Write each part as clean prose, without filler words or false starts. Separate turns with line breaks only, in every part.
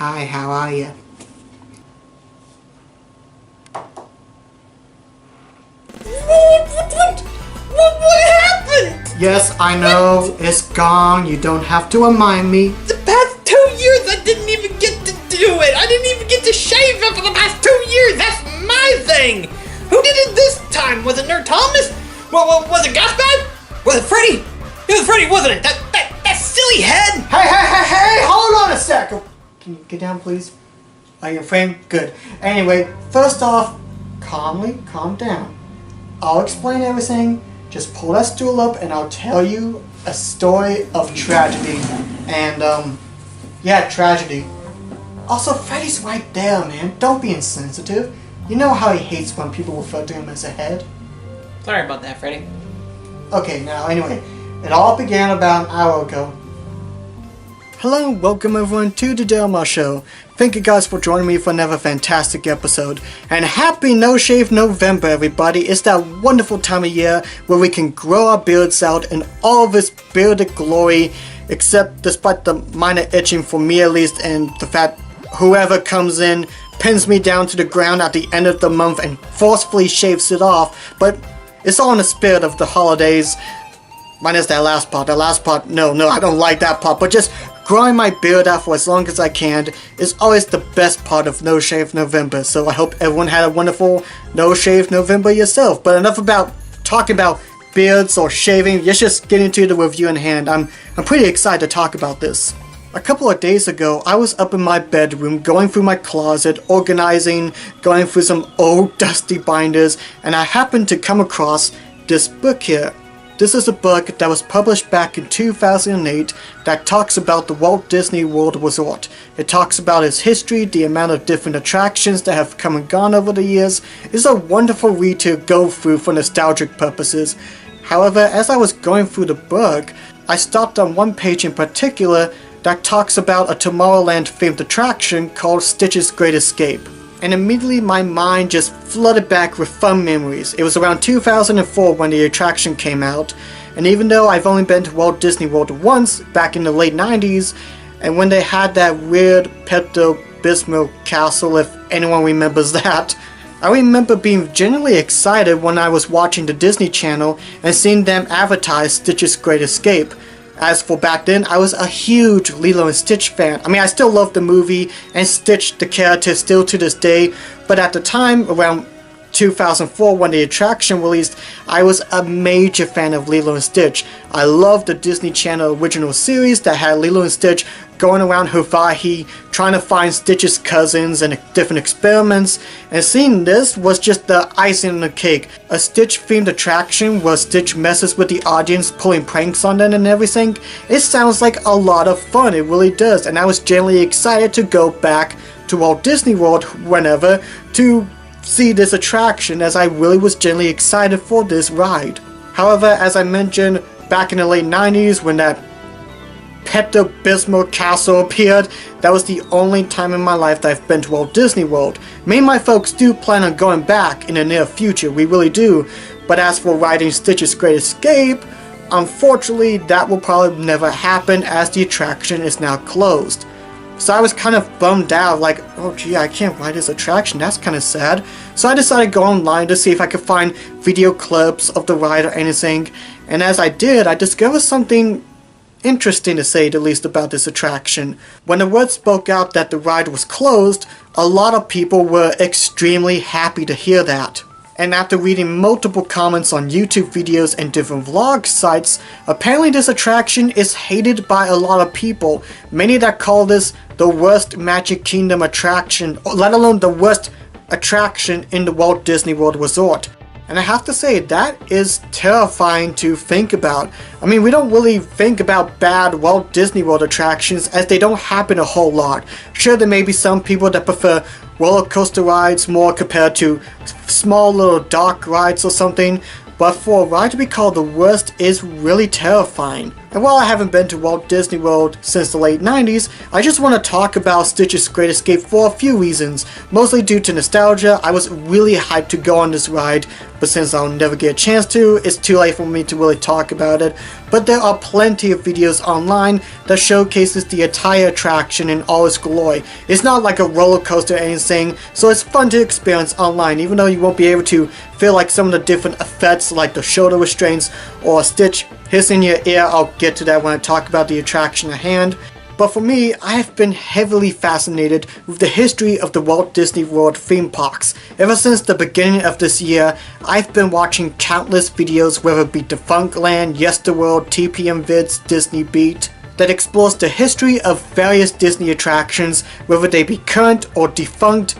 Hi, how are you?
What happened?
Yes, I know, it's gone. You don't have to remind me.
The past 2 years I didn't even get to do it. I didn't even get to shave it for the past 2 years. That's my thing. Who did it this time? Was it Nerd Thomas? Was it Gasbad? Was it Freddy? It was Freddy, wasn't it? That silly head.
Hey, hold on a second. Can you get down, please? Are you in frame? Good. Anyway, first off, calm down. I'll explain everything. Just pull that stool up and I'll tell you a story of tragedy. And, yeah, tragedy. Also, Freddy's right there, man. Don't be insensitive. You know how he hates when people refer to him as a head?
Sorry about that, Freddy.
Okay, now, anyway, it all began about an hour ago. Hello, welcome everyone to the Delmar Show. Thank you guys for joining me for another fantastic episode. And happy No Shave November, everybody. It's that wonderful time of year where we can grow our beards out in all of its bearded glory, except despite the minor itching for me at least, and the fact whoever comes in pins me down to the ground at the end of the month and forcefully shaves it off. But it's all in the spirit of the holidays. Minus that last part. No, I don't like that part. But just growing my beard out for as long as I can is always the best part of No Shave November. So I hope everyone had a wonderful No Shave November yourself. But enough about talking about beards or shaving. Let's just get into the review in hand. I'm pretty excited to talk about this. A couple of days ago, I was up in my bedroom going through my closet, organizing, going through some old dusty binders, and I happened to come across this book here. This is a book that was published back in 2008 that talks about the Walt Disney World Resort. It talks about its history, the amount of different attractions that have come and gone over the years. It's a wonderful read to go through for nostalgic purposes. However, as I was going through the book, I stopped on one page in particular that talks about a Tomorrowland themed attraction called Stitch's Great Escape. And immediately my mind just flooded back with fun memories. It was around 2004 when the attraction came out, and even though I've only been to Walt Disney World once, back in the late 90s, and when they had that weird Pepto-Bismol castle, if anyone remembers that, I remember being genuinely excited when I was watching the Disney Channel and seeing them advertise Stitch's Great Escape. As for back then, I was a huge Lilo and Stitch fan. I mean, I still love the movie and Stitch the character still to this day, but at the time, around 2004 when the attraction released, I was a major fan of Lilo and Stitch. I loved the Disney Channel original series that had Lilo and Stitch going around Hawaii trying to find Stitch's cousins and different experiments, and seeing this was just the icing on the cake. A Stitch themed attraction where Stitch messes with the audience, pulling pranks on them and everything. It sounds like a lot of fun, it really does, and I was genuinely excited to go back to Walt Disney World whenever to see this attraction, as I really was genuinely excited for this ride. However, as I mentioned, back in the late 90s when that Pepto-Bismol castle appeared, that was the only time in my life that I've been to Walt Disney World. Me and my folks do plan on going back in the near future, we really do, but as for riding Stitch's Great Escape, unfortunately that will probably never happen as the attraction is now closed. So I was kind of bummed out, like, oh gee, I can't ride this attraction, that's kind of sad. So I decided to go online to see if I could find video clips of the ride or anything, and as I did, I discovered something interesting to say the least about this attraction. When the word spoke out that the ride was closed, a lot of people were extremely happy to hear that. And after reading multiple comments on YouTube videos and different vlog sites, apparently this attraction is hated by a lot of people. Many that call this the worst Magic Kingdom attraction, let alone the worst attraction in the Walt Disney World Resort. And I have to say, that is terrifying to think about. I mean, we don't really think about bad Walt Disney World attractions as they don't happen a whole lot. Sure, there may be some people that prefer roller coaster rides more compared to small little dark rides or something, but for a ride to be called the worst is really terrifying. And while I haven't been to Walt Disney World since the late 90s, I just want to talk about Stitch's Great Escape for a few reasons. Mostly due to nostalgia. I was really hyped to go on this ride but since I'll never get a chance to, it's too late for me to really talk about it. But there are plenty of videos online that showcases the entire attraction in all its glory. It's not like a roller coaster or anything, so it's fun to experience online, even though you won't be able to feel like some of the different effects like the shoulder restraints or Stitch hissing in your ear. I'll get to that when I talk about the attraction at hand. But for me, I have been heavily fascinated with the history of the Walt Disney World theme parks. Ever since the beginning of this year, I've been watching countless videos, whether it be Defunctland, Yesterworld, TPM Vids, Disney Beat, that explores the history of various Disney attractions, whether they be current or defunct.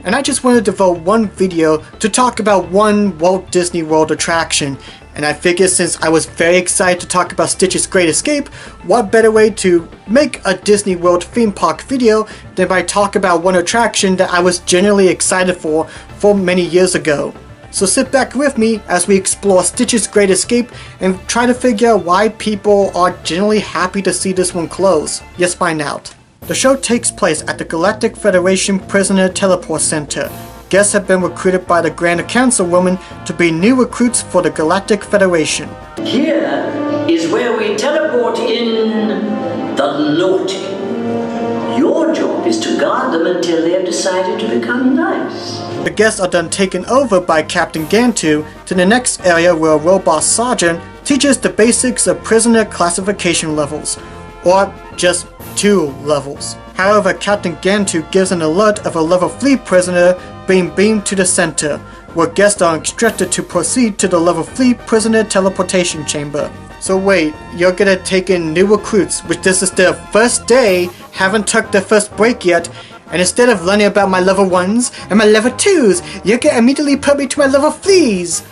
And I just wanted to devote one video to talk about one Walt Disney World attraction. And I figured since I was very excited to talk about Stitch's Great Escape, what better way to make a Disney World theme park video than by talk about one attraction that I was genuinely excited for many years ago. So sit back with me as we explore Stitch's Great Escape and try to figure out why people are generally happy to see this one close. Yes, find out. The show takes place at the Galactic Federation Prisoner Teleport Center. Guests have been recruited by the Grand Councilwoman to be new recruits for the Galactic Federation.
Here is where we teleport in the naughty. Your job is to guard them until they have decided to become nice.
The guests are then taken over by Captain Gantu to the next area where a robot sergeant teaches the basics of prisoner classification levels, or just 2 levels. However, Captain Gantu gives an alert of a level 3 prisoner being beamed to the center, where guests are instructed to proceed to the level 3 prisoner teleportation chamber. So wait, you're gonna take in new recruits, which this is their first day, haven't took their first break yet, and instead of learning about my level 1s and my level 2s, you can immediately put me to my level 3s.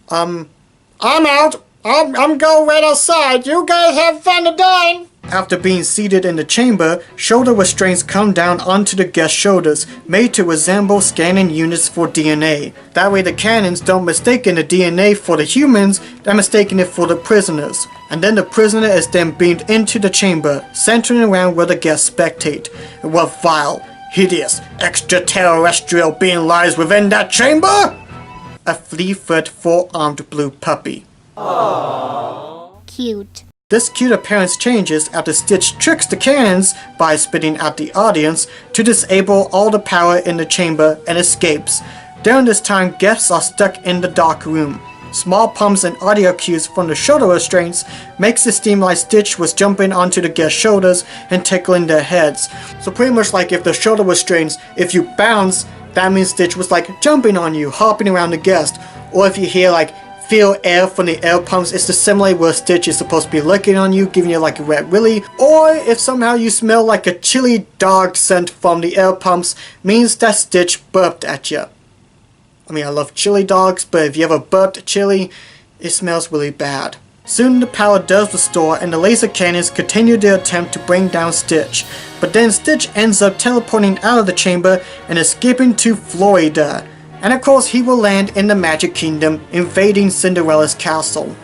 I'm out. I'm going right outside. You guys have fun to dine. After being seated in the chamber, shoulder restraints come down onto the guest's shoulders, made to resemble scanning units for DNA. That way the cannons don't mistake the DNA for the humans, they're mistaking it for the prisoners. And then the prisoner is then beamed into the chamber, centering around where the guests spectate. And what vile, hideous, extraterrestrial being lies within that chamber? A 3-foot, 4-armed blue puppy.
Aww. Cute.
This cute appearance changes after Stitch tricks the cannons by spitting at the audience to disable all the power in the chamber and escapes. During this time, guests are stuck in the dark room. Small pumps and audio cues from the shoulder restraints makes it seem like Stitch was jumping onto the guests' shoulders and tickling their heads. So pretty much like if the shoulder restraints, if you bounce, that means Stitch was like jumping on you, hopping around the guest. Or if you hear like feel air from the air pumps, it's the similar where Stitch is supposed to be licking on you, giving you like a wet willy. Or if somehow you smell like a chili dog scent from the air pumps, means that Stitch burped at you. I mean, I love chili dogs, but if you ever burped chili, it smells really bad. Soon the power does restore and the laser cannons continue their attempt to bring down Stitch. But then Stitch ends up teleporting out of the chamber and escaping to Florida. And of course he will land in the Magic Kingdom, invading Cinderella's castle.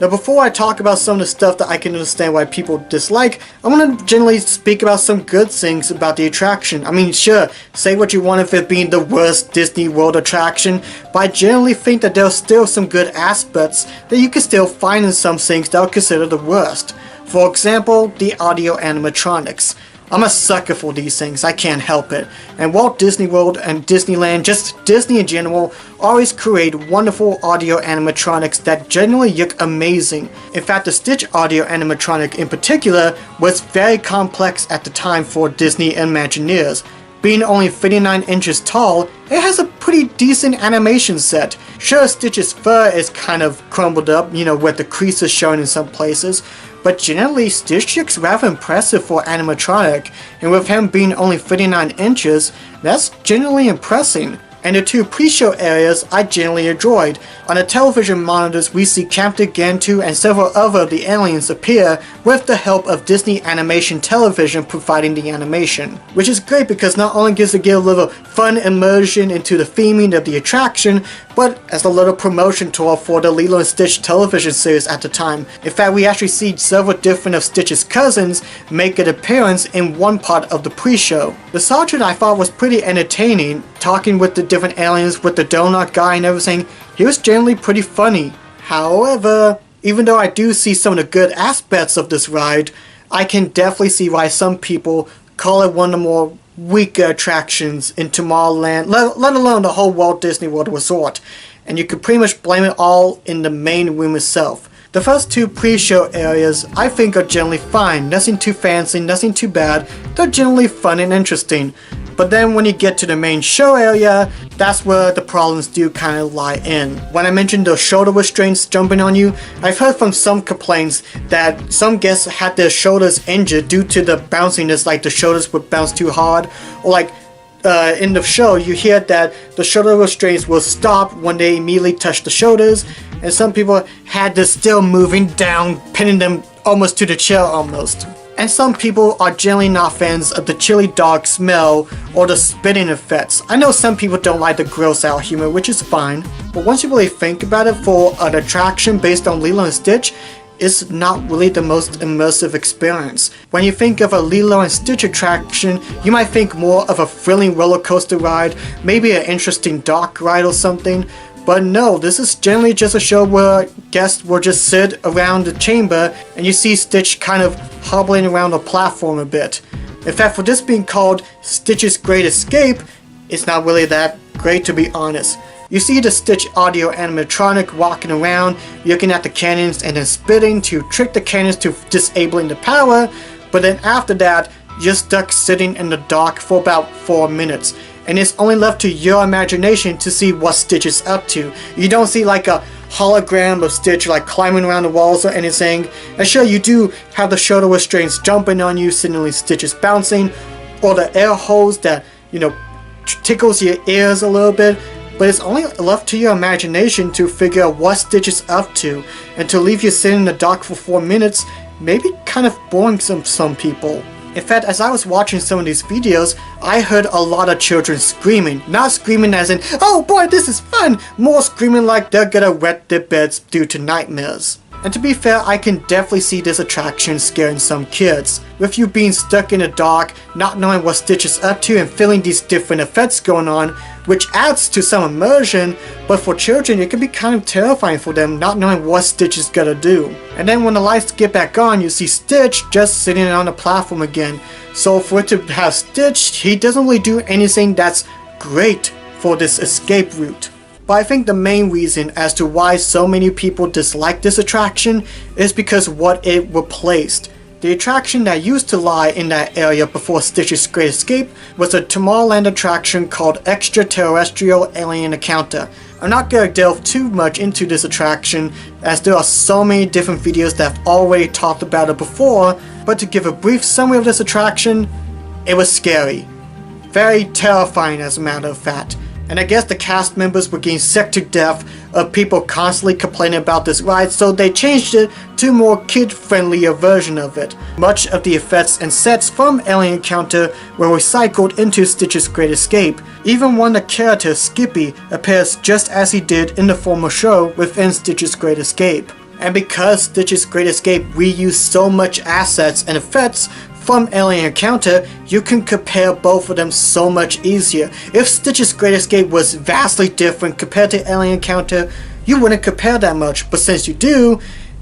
Now before I talk about some of the stuff that I can understand why people dislike, I want to generally speak about some good things about the attraction. I mean, sure, say what you want of it being the worst Disney World attraction, but I generally think that there are still some good aspects that you can still find in some things that are considered the worst. For example, the audio animatronics. I'm a sucker for these things, I can't help it. And Walt Disney World and Disneyland, just Disney in general, always create wonderful audio animatronics that genuinely look amazing. In fact, the Stitch audio animatronic in particular was very complex at the time for Disney Imagineers. Being only 59 inches tall, it has a pretty decent animation set. Sure, Stitch's fur is kind of crumbled up, with the creases showing in some places, but generally Stitch looks rather impressive for animatronic, and with him being only 59 inches, that's generally impressive. And the 2 pre-show areas I generally enjoyed. On the television monitors we see Captain Gantu and several other of the aliens appear with the help of Disney Animation Television providing the animation. Which is great because not only gives it a little fun immersion into the theming of the attraction, but as a little promotion tour for the Lilo and Stitch television series at the time. In fact, we actually see several different of Stitch's cousins make an appearance in one part of the pre-show. The Sergeant I thought was pretty entertaining, talking with the different aliens with the donut guy and everything. He was generally pretty funny. However, even though I do see some of the good aspects of this ride, I can definitely see why some people call it one of the more weaker attractions in Tomorrowland, let alone the whole Walt Disney World Resort, and you could pretty much blame it all in the main room itself. The first two pre-show areas I think are generally fine, nothing too fancy, nothing too bad, they're generally fun and interesting. But then when you get to the main show area, that's where the problems do kind of lie in. When I mentioned the shoulder restraints jumping on you, I've heard from some complaints that some guests had their shoulders injured due to the bounciness, like the shoulders would bounce too hard, or like in the show you hear that the shoulder restraints will stop when they immediately touch the shoulders, and some people had this still moving down, pinning them almost to the chair almost. And some people are generally not fans of the chili dog smell or the spitting effects. I know some people don't like the gross out humor, which is fine, but once you really think about it, for an attraction based on Lilo and Stitch, it's not really the most immersive experience. When you think of a Lilo and Stitch attraction, you might think more of a thrilling roller coaster ride, maybe an interesting dark ride or something. But no, this is generally just a show where guests will just sit around the chamber and you see Stitch kind of hobbling around the platform a bit. In fact, for this being called Stitch's Great Escape, it's not really that great, to be honest. You see the Stitch audio animatronic walking around, looking at the cannons and then spitting to trick the cannons to disabling the power, but then after that, you're stuck sitting in the dark for about 4 minutes. And it's only left to your imagination to see what Stitch is up to. You don't see like a hologram of Stitch like climbing around the walls or anything. And sure, you do have the shoulder restraints jumping on you, suddenly Stitch is bouncing, or the air hose that, you know, tickles your ears a little bit. But it's only left to your imagination to figure out what Stitch is up to, and to leave you sitting in the dark for 4 minutes may be kind of boring to some people. In fact, as I was watching some of these videos, I heard a lot of children screaming. Not screaming as in, oh boy, this is fun! More screaming like they're gonna wet their beds due to nightmares. And to be fair, I can definitely see this attraction scaring some kids. With you being stuck in the dark, not knowing what Stitch is up to and feeling these different effects going on, which adds to some immersion, but for children it can be kind of terrifying for them not knowing what Stitch is gonna do. And then when the lights get back on, you see Stitch just sitting on the platform again. So for it to have Stitch, he doesn't really do anything that's great for this escape route. But I think the main reason as to why so many people dislike this attraction is because what it replaced. The attraction that used to lie in that area before Stitch's Great Escape was a Tomorrowland attraction called Extraterrestrial Alien Encounter. I'm not going to delve too much into this attraction as there are so many different videos that have already talked about it before, but to give a brief summary of this attraction, it was scary. Very terrifying as a matter of fact. And I guess the cast members were getting sick to death of people constantly complaining about this ride, so they changed it to a more kid-friendlier version of it. Much of the effects and sets from Alien Encounter were recycled into Stitch's Great Escape. Even one of the characters, Skippy, appears just as he did in the former show within Stitch's Great Escape. And because Stitch's Great Escape reused so much assets and effects from Alien Encounter, you can compare both of them so much easier. If Stitch's Great Escape was vastly different compared to Alien Encounter, you wouldn't compare that much, but since you do,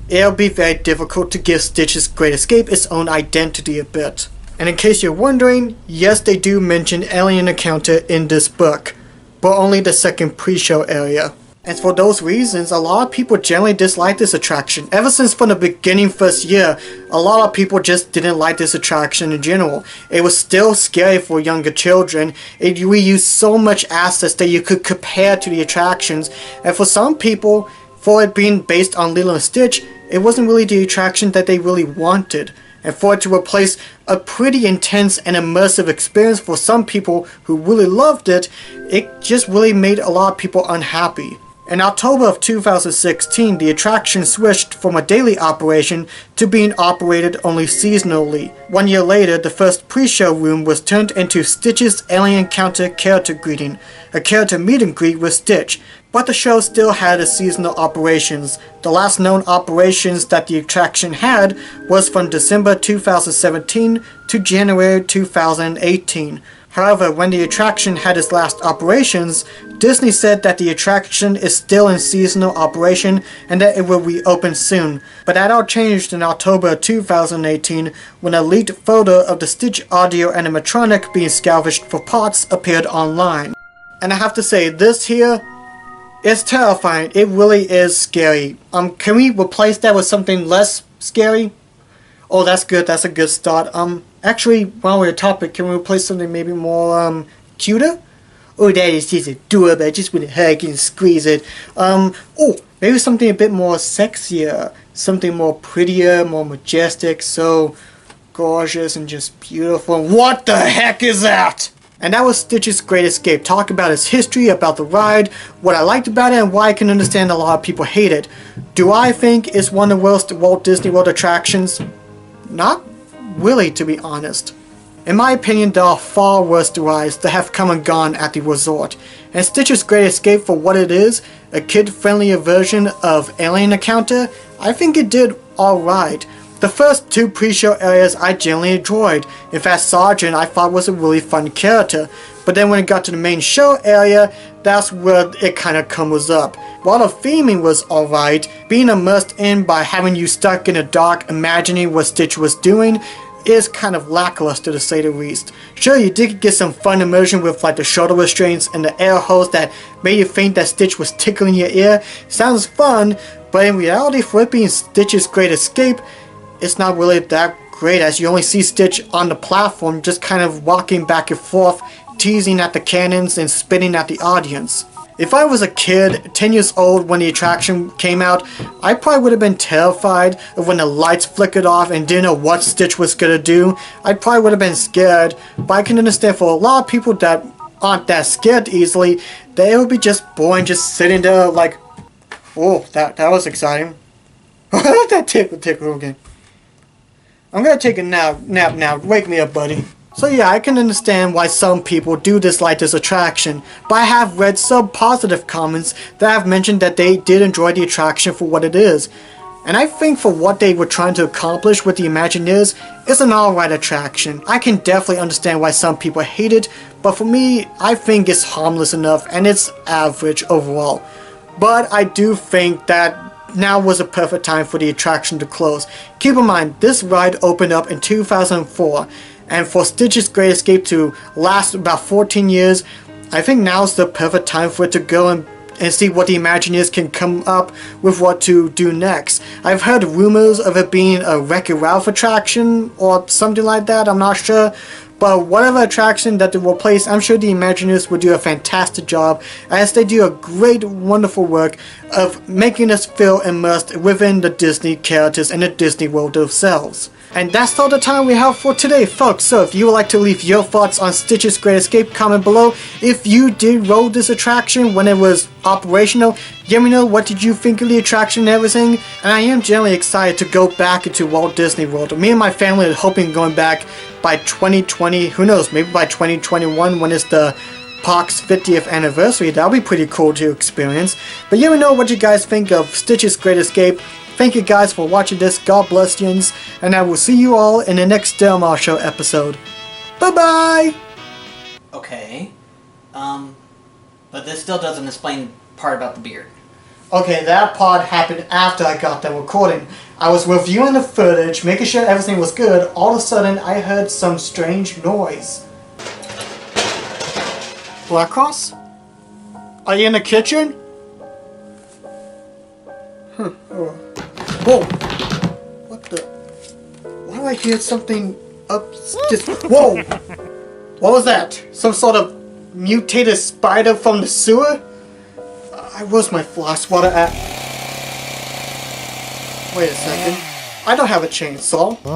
it'll be very difficult to give Stitch's Great Escape its own identity a bit. And in case you're wondering, yes, they do mention Alien Encounter in this book, but only the second pre-show area. And for those reasons, a lot of people generally dislike this attraction. Ever since from the beginning first year, a lot of people just didn't like this attraction in general. It was still scary for younger children. It reused so much assets that you could compare to the attractions. And for some people, for it being based on Lilo and Stitch, it wasn't really the attraction that they really wanted. And for it to replace a pretty intense and immersive experience for some people who really loved it, it just really made a lot of people unhappy. In October of 2016, the attraction switched from a daily operation to being operated only seasonally. 1 year later, the first pre-show room was turned into Stitch's Alien Encounter character greeting, a character meet and greet with Stitch, but the show still had its seasonal operations. The last known operations that the attraction had was from December 2017 to January 2018. However, when the attraction had its last operations, Disney said that the attraction is still in seasonal operation and that it will reopen soon. But that all changed in October 2018 when a leaked photo of the Stitch audio animatronic being salvaged for parts appeared online. And I have to say, this here is terrifying. It really is scary. Can we replace that with something less scary? Oh, that's good. That's a good start. Actually, while we're on topic, can we replace something maybe more, cuter? Oh, that is just adorable. I just want to hug and squeeze it. Oh, maybe something a bit more sexier. Something more prettier, more majestic. So gorgeous and just beautiful. What the heck is that? And that was Stitch's Great Escape. Talk about its history, about the ride, what I liked about it, and why I can understand a lot of people hate it. Do I think it's one of the worst Walt Disney World attractions? Not really, to be honest. In my opinion, there are far worse rides that have come and gone at the resort. And Stitch's Great Escape, for what it is, a kid-friendlier version of Alien Encounter, I think it did alright. The first two pre-show areas I generally enjoyed. In fact, Sergeant I thought was a really fun character. But then when it got to the main show area, that's where it kind of comes up. While the theming was alright, being immersed in by having you stuck in the dark imagining what Stitch was doing is kind of lackluster to say the least. Sure, you did get some fun immersion with like the shoulder restraints and the air hose that made you think that Stitch was tickling your ear. Sounds fun, but in reality, for it being Stitch's Great Escape, it's not really that great, as you only see Stitch on the platform just kind of walking back and forth, teasing at the cannons and spitting at the audience. If I was a kid, 10 years old when the attraction came out, I probably would have been terrified of when the lights flickered off and didn't know what Stitch was gonna do. I probably would have been scared, but I can understand for a lot of people that aren't that scared easily, that it would be just boring just sitting there like, oh, that was exciting. That tickle again. I'm gonna take a nap now. Wake me up, buddy. So yeah, I can understand why some people do dislike this attraction, but I have read some positive comments that have mentioned that they did enjoy the attraction for what it is. And I think for what they were trying to accomplish with the Imagineers, it's an alright attraction. I can definitely understand why some people hate it, but for me, I think it's harmless enough and it's average overall. But I do think that now was a perfect time for the attraction to close. Keep in mind, this ride opened up in 2004, and for Stitch's Great Escape to last about 14 years, I think now's the perfect time for it to go and see what the Imagineers can come up with what to do next. I've heard rumors of it being a Wreck-It Ralph attraction or something like that, I'm not sure. But whatever attraction that they will place, I'm sure the Imagineers will do a fantastic job, as they do a great, wonderful work of making us feel immersed within the Disney characters and the Disney World themselves. And that's all the time we have for today, folks. So if you would like to leave your thoughts on Stitch's Great Escape, comment below. If you did roll this attraction when it was operational, let me know what did you think of the attraction and everything. And I am generally excited to go back into Walt Disney World. Me and my family are hoping going back by 2020, who knows, maybe by 2021 when it's the Park's 50th anniversary. That'll be pretty cool to experience. But let me know what you guys think of Stitch's Great Escape. Thank you guys for watching this. God bless yous, and I will see you all in the next Del Marr Show episode. Bye-bye!
Okay. But this still doesn't explain part about the beard.
Okay, that part happened after I got done recording. I was reviewing the footage, making sure everything was good. All of a sudden, I heard some strange noise. Black Cross? Are you in the kitchen? Whoa! What the? Why do I hear something up? Just whoa! What was that? Some sort of mutated spider from the sewer? Where's my floss water at? Wait a second. I don't have a chainsaw. Get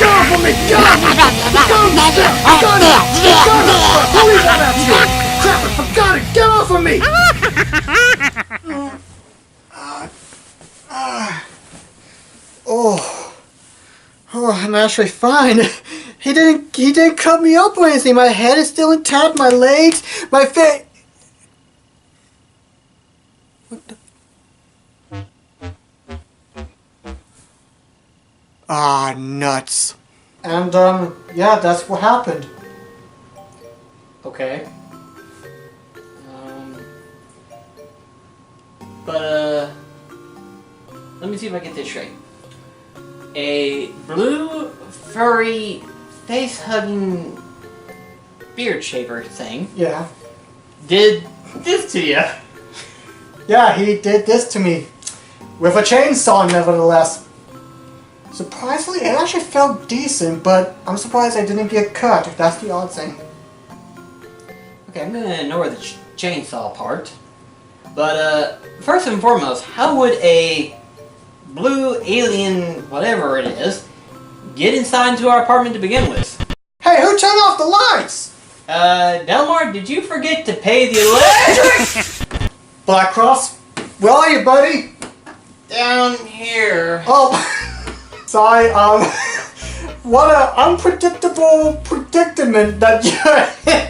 off of me! Get off! Get off! Get off! Get off! Get off! Get off! Get off! Get off! Get off! Get off! actually fine. He didn't cut me up or anything. My head is still intact, my legs, my face. What the? Ah, nuts. And, yeah, that's what happened.
Okay. But, let me see if I get this straight. A blue, furry, face-hugging beard shaver thing
Yeah.
did this to you.
Yeah, he did this to me. With a chainsaw, nevertheless. Surprisingly, it actually felt decent, but I'm surprised I didn't get cut, if that's the odd thing.
Okay, I'm gonna ignore the chainsaw part. But, first and foremost, how would a blue alien, whatever it is, get inside into our apartment to begin with?
Hey, who turned off the lights?
Delmar, did you forget to pay the electric?
Black Cross, where are you, buddy?
Down here.
Oh, sorry, what an unpredictable predicament that you're in.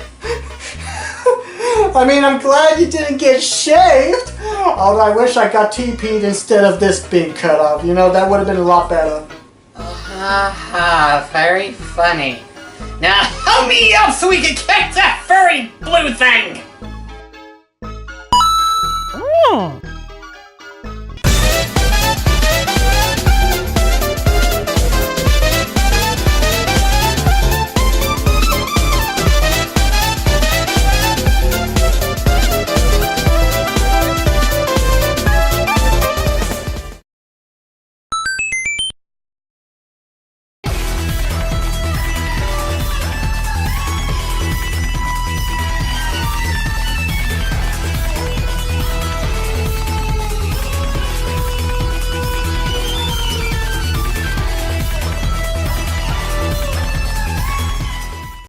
I mean, I'm glad you didn't get shaved. Although I wish I got TP'd instead of this being cut off. You know, that would have been a lot better.
Haha, very funny. Now help me up so we can catch that furry blue thing!